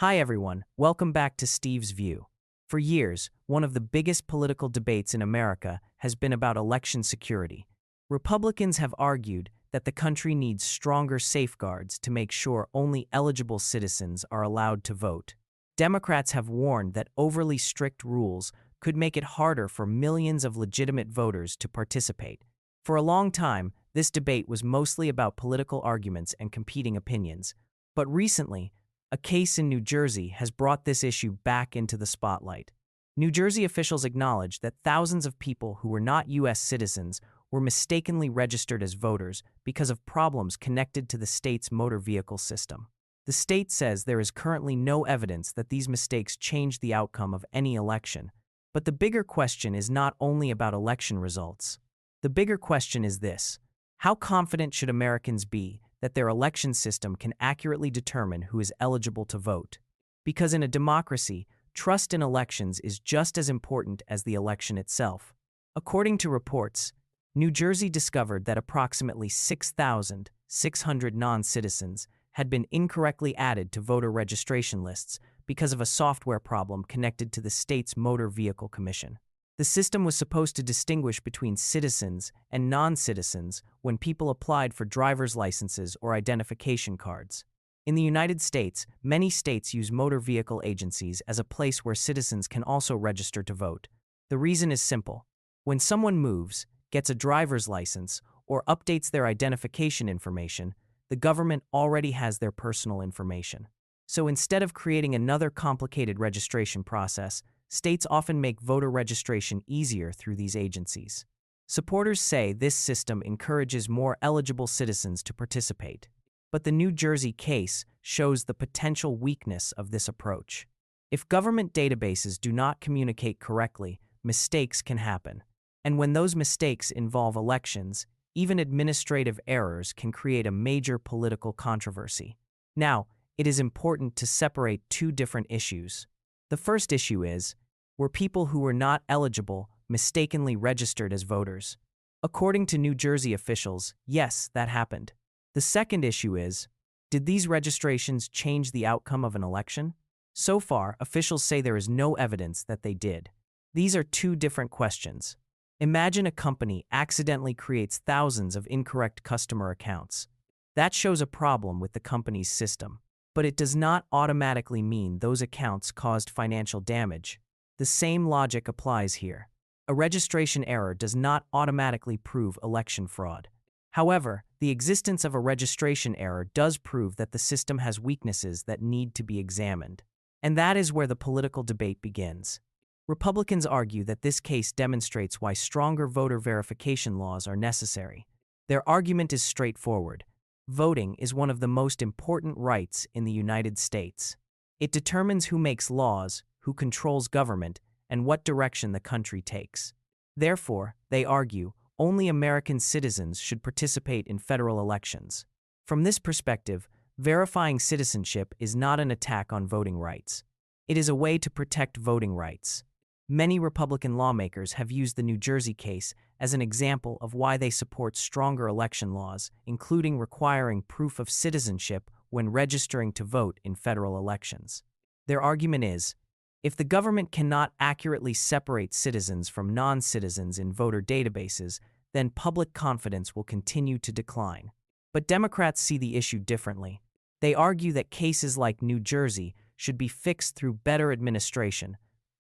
Hi everyone, welcome back to Steve's View. For years, one of the biggest political debates in America has been about election security. Republicans have argued that the country needs stronger safeguards to make sure only eligible citizens are allowed to vote. Democrats have warned that overly strict rules could make it harder for millions of legitimate voters to participate. For a long time, this debate was mostly about political arguments and competing opinions. But recently, a case in New Jersey has brought this issue back into the spotlight. New Jersey officials acknowledged that thousands of people who were not U.S. citizens were mistakenly registered as voters because of problems connected to the state's motor vehicle system. The state says there is currently no evidence that these mistakes changed the outcome of any election. But the bigger question is not only about election results. The bigger question is this: how confident should Americans be that their election system can accurately determine who is eligible to vote? Because in a democracy, trust in elections is just as important as the election itself. According to reports, New Jersey discovered that approximately 6,600 non-citizens had been incorrectly added to voter registration lists because of a software problem connected to the state's Motor Vehicle Commission. The system was supposed to distinguish between citizens and non-citizens when people applied for driver's licenses or identification cards. In the United States, many states use motor vehicle agencies as a place where citizens can also register to vote. The reason is simple. When someone moves, gets a driver's license, or updates their identification information, the government already has their personal information. So instead of creating another complicated registration process, states often make voter registration easier through these agencies. Supporters say this system encourages more eligible citizens to participate. But the New Jersey case shows the potential weakness of this approach. If government databases do not communicate correctly, mistakes can happen. And when those mistakes involve elections, even administrative errors can create a major political controversy. Now, it is important to separate two different issues. The first issue is, were people who were not eligible mistakenly registered as voters? According to New Jersey officials, yes, that happened. The second issue is, did these registrations change the outcome of an election? So far, officials say there is no evidence that they did. These are two different questions. Imagine a company accidentally creates thousands of incorrect customer accounts. That shows a problem with the company's system. But it does not automatically mean those accounts caused financial damage. The same logic applies here. A registration error does not automatically prove election fraud. However, the existence of a registration error does prove that the system has weaknesses that need to be examined. And that is where the political debate begins. Republicans argue that this case demonstrates why stronger voter verification laws are necessary. Their argument is straightforward. Voting is one of the most important rights in the United States. It determines who makes laws, who controls government, and what direction the country takes. Therefore, they argue, only American citizens should participate in federal elections. From this perspective, verifying citizenship is not an attack on voting rights. It is a way to protect voting rights. Many Republican lawmakers have used the New Jersey case as an example of why they support stronger election laws, including requiring proof of citizenship when registering to vote in federal elections. Their argument is, if the government cannot accurately separate citizens from non-citizens in voter databases, then public confidence will continue to decline. But Democrats see the issue differently. They argue that cases like New Jersey should be fixed through better administration,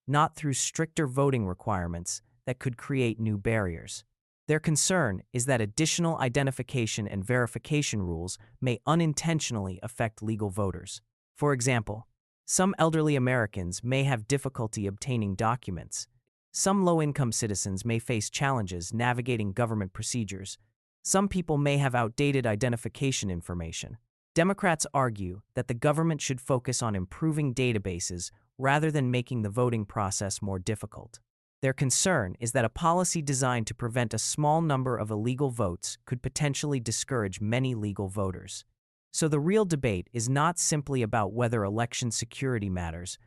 not through stricter voting requirements that could create new barriers. Their concern is that additional identification and verification rules may unintentionally affect legal voters. For example, some elderly Americans may have difficulty obtaining documents. Some low-income citizens may face challenges navigating government procedures. Some people may have outdated identification information. Democrats argue that the government should focus on improving databases rather than making the voting process more difficult. Their concern is that a policy designed to prevent a small number of illegal votes could potentially discourage many legal voters. So the real debate is not simply about whether election security matters.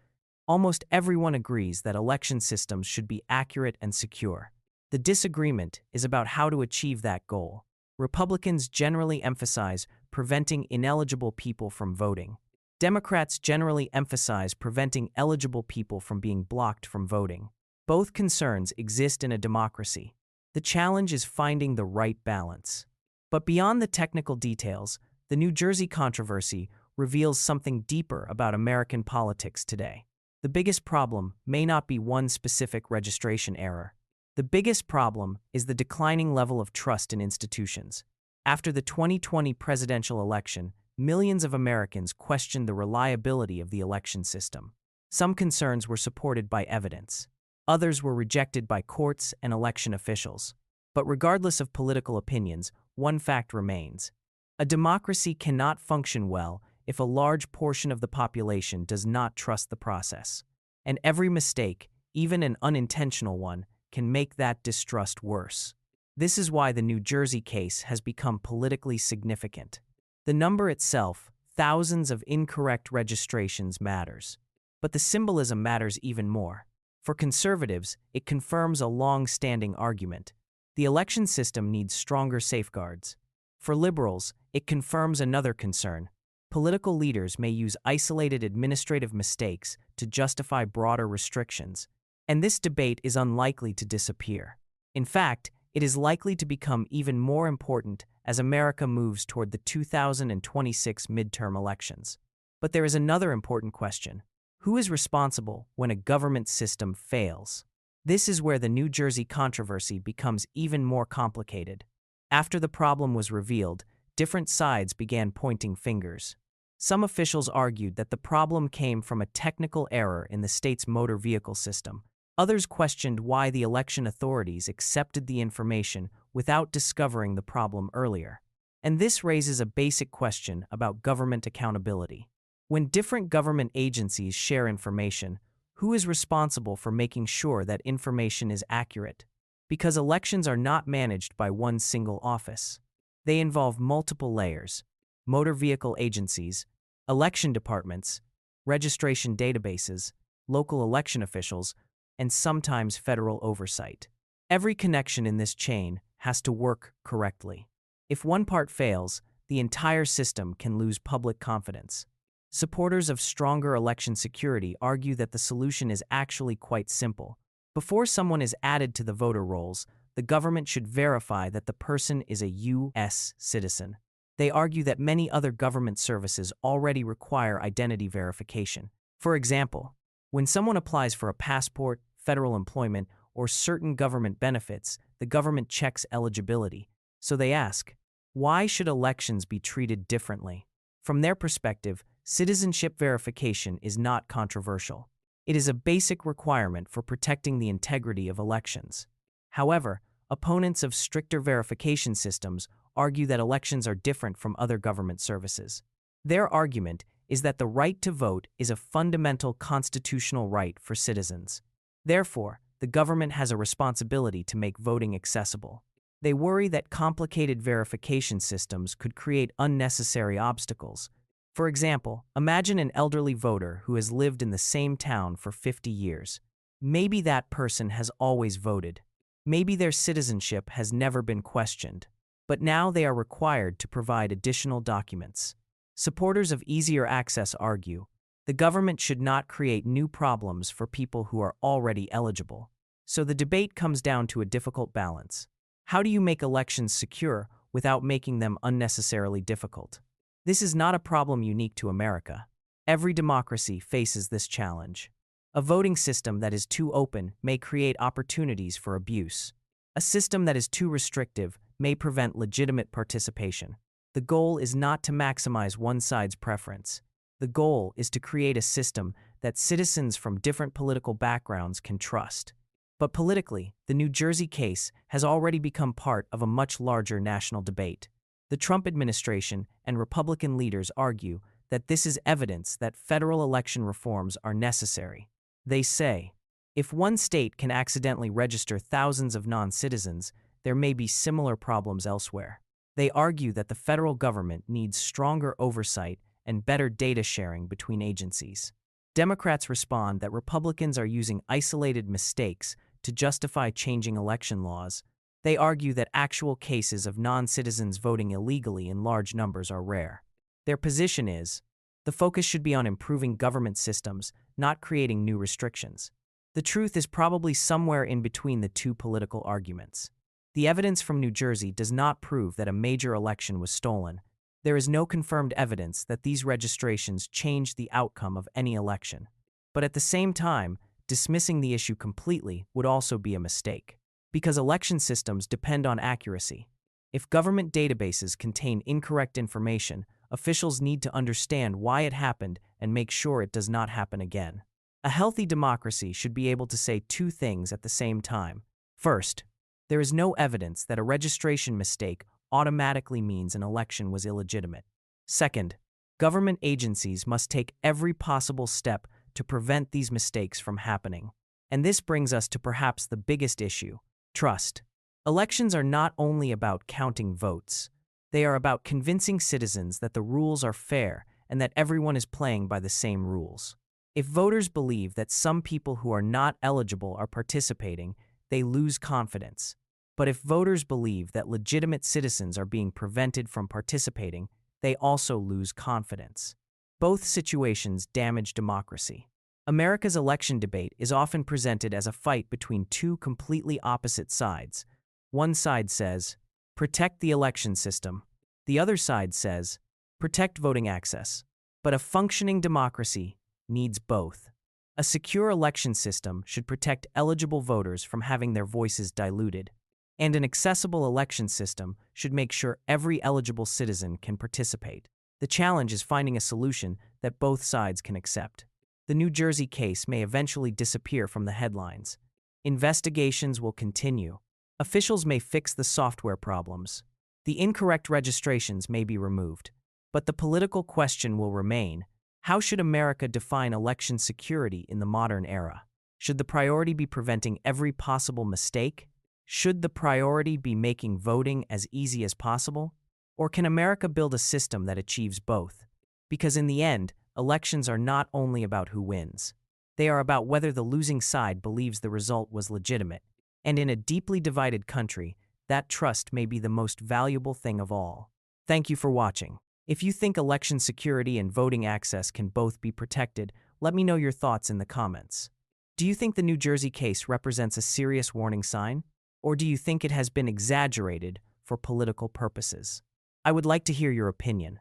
Almost everyone agrees that election systems should be accurate and secure. The disagreement is about how to achieve that goal. Republicans generally emphasize preventing ineligible people from voting. Democrats generally emphasize preventing eligible people from being blocked from voting. Both concerns exist in a democracy. The challenge is finding the right balance. But beyond the technical details, the New Jersey controversy reveals something deeper about American politics today. The biggest problem may not be one specific registration error. The biggest problem is the declining level of trust in institutions. After the 2020 presidential election, millions of Americans questioned the reliability of the election system. Some concerns were supported by evidence. Others were rejected by courts and election officials. But regardless of political opinions, one fact remains. A democracy cannot function well if a large portion of the population does not trust the process. And every mistake, even an unintentional one, can make that distrust worse. This is why the New Jersey case has become politically significant. The number itself, thousands of incorrect registrations, matters. But the symbolism matters even more. For conservatives, it confirms a long-standing argument. The election system needs stronger safeguards. For liberals, it confirms another concern. Political leaders may use isolated administrative mistakes to justify broader restrictions, and this debate is unlikely to disappear. In fact, it is likely to become even more important as America moves toward the 2026 midterm elections. But there is another important question. Who is responsible when a government system fails? This is where the New Jersey controversy becomes even more complicated. After the problem was revealed, different sides began pointing fingers. Some officials argued that the problem came from a technical error in the state's motor vehicle system. Others questioned why the election authorities accepted the information without discovering the problem earlier. And this raises a basic question about government accountability. When different government agencies share information, who is responsible for making sure that information is accurate? Because elections are not managed by one single office. They involve multiple layers: motor vehicle agencies, election departments, registration databases, local election officials, and sometimes federal oversight. Every connection in this chain has to work correctly. If one part fails, the entire system can lose public confidence. Supporters of stronger election security argue that the solution is actually quite simple. Before someone is added to the voter rolls, the government should verify that the person is a U.S. citizen. They argue that many other government services already require identity verification. For example, when someone applies for a passport, federal employment, or certain government benefits, the government checks eligibility. So they ask, why should elections be treated differently? From their perspective, citizenship verification is not controversial. It is a basic requirement for protecting the integrity of elections. However, opponents of stricter verification systems argue that elections are different from other government services. Their argument is that the right to vote is a fundamental constitutional right for citizens. Therefore, the government has a responsibility to make voting accessible. They worry that complicated verification systems could create unnecessary obstacles. For example, imagine an elderly voter who has lived in the same town for 50 years. Maybe that person has always voted. Maybe their citizenship has never been questioned. But now they are required to provide additional documents. Supporters of easier access argue, the government should not create new problems for people who are already eligible. So the debate comes down to a difficult balance. How do you make elections secure without making them unnecessarily difficult? This is not a problem unique to America. Every democracy faces this challenge. A voting system that is too open may create opportunities for abuse. A system that is too restrictive may prevent legitimate participation. The goal is not to maximize one side's preference. The goal is to create a system that citizens from different political backgrounds can trust. But politically, the New Jersey case has already become part of a much larger national debate. The Trump administration and Republican leaders argue that this is evidence that federal election reforms are necessary. They say, if one state can accidentally register thousands of non-citizens, there may be similar problems elsewhere. They argue that the federal government needs stronger oversight and better data sharing between agencies. Democrats respond that Republicans are using isolated mistakes to justify changing election laws. They argue that actual cases of non-citizens voting illegally in large numbers are rare. Their position is, The focus should be on improving government systems, not creating new restrictions. The truth is probably somewhere in between the two political arguments. The evidence from New Jersey does not prove that a major election was stolen. There is no confirmed evidence that these registrations changed the outcome of any election. But at the same time, dismissing the issue completely would also be a mistake, because election systems depend on accuracy. If government databases contain incorrect information, officials need to understand why it happened and make sure it does not happen again. A healthy democracy should be able to say two things at the same time. First, there is no evidence that a registration mistake automatically means an election was illegitimate. Second, government agencies must take every possible step to prevent these mistakes from happening. And this brings us to perhaps the biggest issue: trust. Elections are not only about counting votes. They are about convincing citizens that the rules are fair and that everyone is playing by the same rules. If voters believe that some people who are not eligible are participating, they lose confidence. But if voters believe that legitimate citizens are being prevented from participating, they also lose confidence. Both situations damage democracy. America's election debate is often presented as a fight between two completely opposite sides. One side says, protect the election system. The other side says, protect voting access. But a functioning democracy needs both. A secure election system should protect eligible voters from having their voices diluted, and an accessible election system should make sure every eligible citizen can participate. The challenge is finding a solution that both sides can accept. The New Jersey case may eventually disappear from the headlines. Investigations will continue. Officials may fix the software problems. The incorrect registrations may be removed. But the political question will remain: how should America define election security in the modern era? Should the priority be preventing every possible mistake? Should the priority be making voting as easy as possible? Or can America build a system that achieves both? Because in the end, elections are not only about who wins. They are about whether the losing side believes the result was legitimate. And in a deeply divided country, that trust may be the most valuable thing of all. Thank you for watching. If you think election security and voting access can both be protected, let me know your thoughts in the comments. Do you think the New Jersey case represents a serious warning sign? Or do you think it has been exaggerated for political purposes? I would like to hear your opinion.